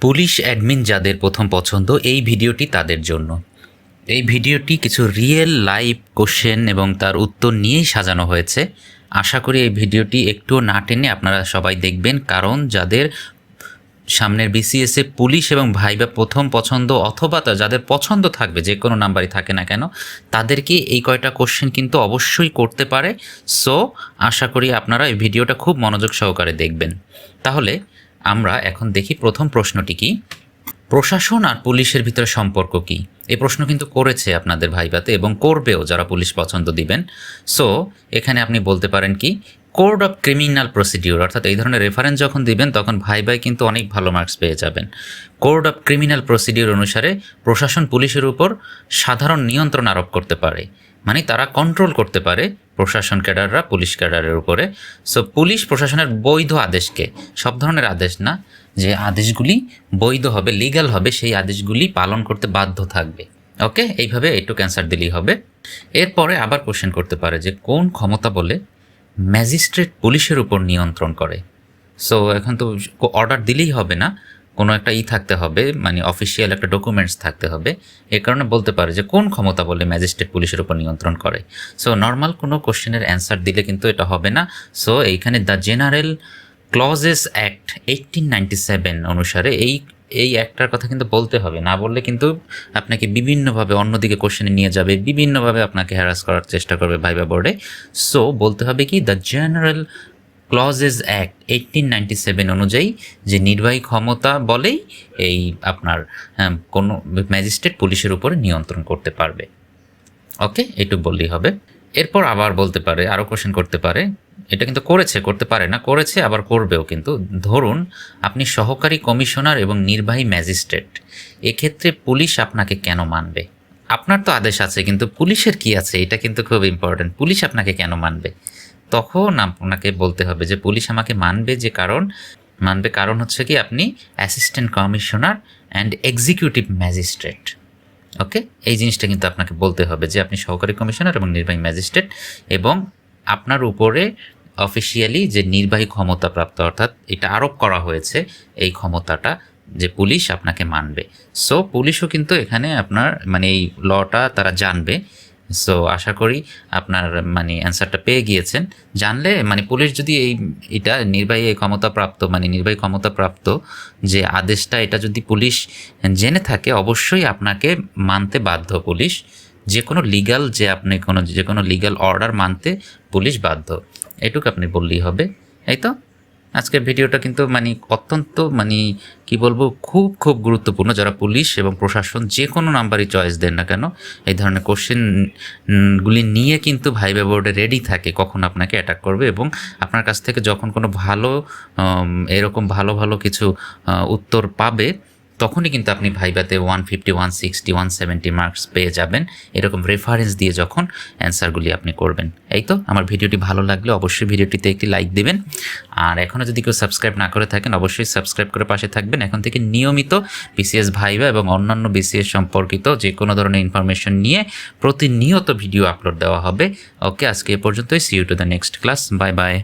Police admin যাদের প্রথম পছন্দ, এই ভিডিওটি তাদের জন্য। এই ভিডিওটি কিছু রিয়েল লাইভ কোশ্চেন এবং তার উত্তর নিয়েই সাজানো হয়েছে। আশা করি এই ভিডিওটি একটুও না টেনে আপনারা সবাই দেখবেন, কারণ যাদের সামনের বিসিএসে পুলিশ এবং ভাইবা প্রথম পছন্দ, অথবা যাদের পছন্দ থাকবে, যে কোনো নাম্বারই থাকে না কেন, তাদেরকে এই কয়টা কোশ্চেন কিন্তু অবশ্যই করতে পারে। সো আশা করি আপনারা এই ভিডিওটা খুব মনোযোগ সহকারে দেখবেন। তাহলে আমরা এখন দেখি প্রথম প্রশ্নটি কি, প্রশাসন আর পুলিশের ভিতরে সম্পর্ক কি। এই প্রশ্ন কিন্তু করেছে আপনাদের ভাইভাতে এবং করবেও যারা পুলিশ পছন্দ দিবেন। সো এখানে আপনি বলতে পারেন কি, কোড অফ ক্রিমিনাল প্রসিডিউর, অর্থাৎ এই ধরনের রেফারেন্স যখন দিবেন তখন ভাই কিন্তু অনেক ভালো মার্কস পেয়ে যাবেন। কোড অফ ক্রিমিনাল প্রসিডিউর অনুসারে প্রশাসন পুলিশের উপর সাধারণ নিয়ন্ত্রণ আরোপ করতে পারে, মানে তারা কন্ট্রোল করতে পারে প্রশাসন ক্যাডাররা পুলিশ ক্যাডারের উপরে। সো পুলিশ প্রশাসনের বৈধ আদেশকে, সব ধরনের আদেশ না, যে আদেশগুলি বৈধ হবে, লিগ্যাল হবে, সেই আদেশগুলি পালন করতে বাধ্য থাকবে। ওকে, এইভাবে একটু ক্যান্সার দিলেই হবে। এরপরে আবার কোশ্চেন করতে পারে যে কোন ক্ষমতা বলে ম্যাজিস্ট্রেট পুলিশের উপর নিয়ন্ত্রণ করে। সো এখন তো অর্ডার দিলেই হবে না, কোনো একটা থাকতে হবে, মানে অফিসিয়াল একটা ডকুমেন্টস থাকতে হবে। এ কারণে বলতে পারে যে কোন ক্ষমতা বলে ম্যাজিস্ট্রেট পুলিশের উপর নিয়ন্ত্রণ করে। সো নর্মাল কোনো কোশ্চেনের অ্যান্সার দিলে কিন্তু এটা হবে না। সো এইখানে দ্য জেনারেল ক্লজেস অ্যাক্ট 1897 অনুসারে এই অ্যাক্টটার কথা কিন্তু বলতে হবে, না বললে কিন্তু আপনাকে বিভিন্নভাবে অন্যদিকে কোশ্চেনে নিয়ে যাবে, বিভিন্নভাবে আপনাকে হ্যারাস করার চেষ্টা করবে ভাইবা বোর্ডে। সো বলতে হবে কি, দ্য জেনারেল ক্লজেস অ্যাক্ট 1897 অনুযায়ী যে নির্বাহী ক্ষমতা বলেই এই আপনার কোনো ম্যাজিস্ট্রেট পুলিশের উপরে নিয়ন্ত্রণ করতে পারবে। ওকে, এইটুকু বললেই হবে। এরপর আবার বলতে পারে, আরও কোশ্চেন করতে পারে, এটা কিন্তু করেছে, করতে পারে না, করেছে আবার করবেও কিন্তু। ধরুন আপনি সহকারী কমিশনার এবং নির্বাহী ম্যাজিস্ট্রেট, এক্ষেত্রে পুলিশ আপনাকে কেন মানবে? আপনার তো আদেশ আছে, কিন্তু পুলিশের কি আছে, এটা কিন্তু খুব ইম্পর্ট্যান্ট। পুলিশ আপনাকে কেন মানবে? তখন আপনাকে বলতে হবে যে পুলিশ আমাকে মানবে, যে কারণ হচ্ছে কি, আপনি assistant commissioner and executive magistrate. Okay, এই জিনিসটা কিন্তু আপনাকে বলতে হবে যে আপনি সহকারী কমিশনার এবং নির্বাহী ম্যাজিস্ট্রেট, এবং আপনার উপরে অফিসিয়ালি যে নির্বাহী ক্ষমতা প্রাপ্ত, অর্থাৎ এটা আরোপ করা হয়েছে এই ক্ষমতাটা, যে পুলিশ আপনাকে মানবে। সো পুলিশও কিন্তু এখানে আপনার মানে এই লটা তারা জানবে। সো আশা করি আপনার মানে অ্যান্সারটা পেয়ে গিয়েছেন। জানলে মানে পুলিশ যদি এটা নির্বাহী ক্ষমতাপ্রাপ্ত যে আদেশটা, এটা যদি পুলিশ জেনে থাকে, অবশ্যই আপনাকে মানতে বাধ্য পুলিশ। যে কোনো লিগ্যাল অর্ডার মানতে পুলিশ বাধ্য। এটুকু আপনি বললেই হবে। এই তো আজকের ভিডিওটা কিন্তু অত্যন্ত কি বলবো, খুব খুব গুরুত্বপূর্ণ। যারা পুলিশ এবং প্রশাসন যে কোনো নাম্বারই চয়েস দেন না কেন, এই ধরনের কোশ্চেনগুলি নিয়ে কিন্তু ভাইবা বোর্ডে রেডি থাকে কখন আপনাকে অ্যাটাক করবে, এবং আপনার কাছ থেকে যখন কোনো এরকম ভালো কিছু উত্তর পাবে, তখনই কিন্তু আপনি ভাইবাতে 150, 160, 170 মার্কস পেয়ে যাবেন, এরকম রেফারেন্স দিয়ে যখন অ্যান্সারগুলি আপনি করবেন। এই তো, আমার ভিডিওটি ভালো লাগলে অবশ্যই ভিডিওটিতে একটি লাইক দেবেন। আর এখনও যদি কেউ সাবস্ক্রাইব না করে থাকেন, অবশ্যই সাবস্ক্রাইব করে পাশে থাকবেন। এখন থেকে নিয়মিত বিসিএস ভাইবা এবং অন্যান্য বিসিএস সম্পর্কিত যে কোনো ধরনের ইনফরমেশন নিয়ে প্রতিনিয়ত ভিডিও আপলোড দেওয়া হবে। ওকে, আজকে এ পর্যন্তই। See you to the next class. Bye by.